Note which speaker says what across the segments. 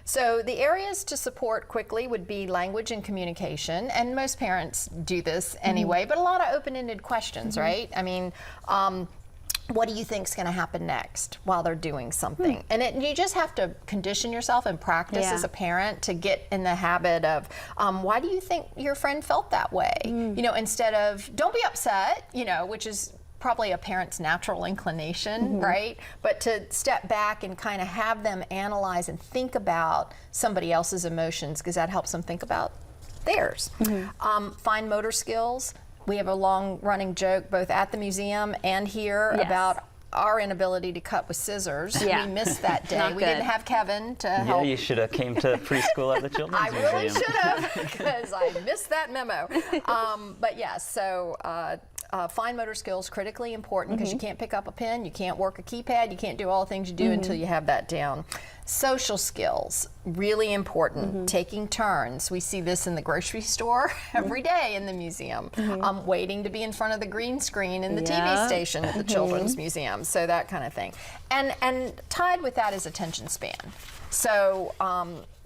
Speaker 1: So the areas to support quickly would be language and communication, and most parents do this anyway, but a lot of open-ended questions, right? I mean, what do you think is going to happen next while they're doing something? And you just have to condition yourself and practice as a parent to get in the habit of, why do you think your friend felt that way? You know, instead of, don't be upset, you know, which is probably a parent's natural inclination, right? But to step back and kind of have them analyze and think about somebody else's emotions, because that helps them think about theirs. Fine motor skills. We have a long-running joke both at the museum and here about our inability to cut with scissors. We missed that day. We didn't have Kevin to help.
Speaker 2: Yeah, you should have came to preschool at the Children's Museum.
Speaker 1: I really should have, because I missed that memo. But yes, so fine motor skills, critically important, because you can't pick up a pen, you can't work a keypad, you can't do all the things you do until you have that down. Social skills, really important. Taking turns. We see this in the grocery store every day in the museum. Waiting to be in front of the green screen in the TV station at the Children's Museum. So that kind of thing. And tied with that is attention span. So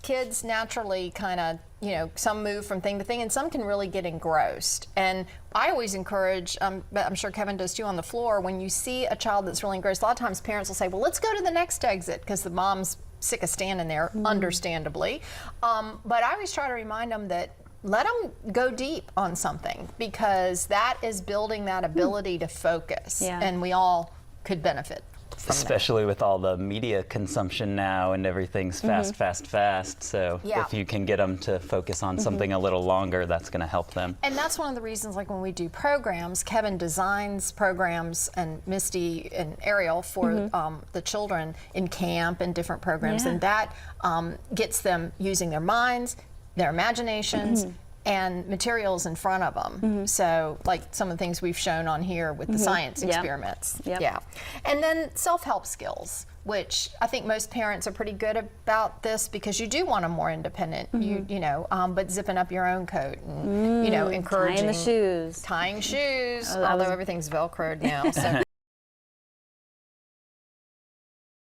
Speaker 1: kids naturally kind of, you know, some move from thing to thing, and some can really get engrossed. And I always encourage, but I'm sure Kevin does too on the floor, when you see a child that's really engrossed, a lot of times parents will say, well, let's go to the next exit, because the mom's sick of standing there, understandably. But I always try to remind them that let them go deep on something, because that is building that ability to focus, and we all could benefit from
Speaker 2: especially
Speaker 1: that.
Speaker 2: With all the media consumption now and everything's fast, fast. So if you can get them to focus on something a little longer, that's going to help them.
Speaker 1: And that's one of the reasons, like when we do programs, Kevin designs programs, and Misty and Ariel for the children in camp and different programs, and that gets them using their minds, their imaginations, and materials in front of them. So like some of the things we've shown on here with the science experiments. And then self-help skills, which I think most parents are pretty good about this, because you do want them more independent, you know, but zipping up your own coat and, you know, encouraging.
Speaker 3: Tying the shoes.
Speaker 1: Tying shoes, although everything's Velcroed now. So.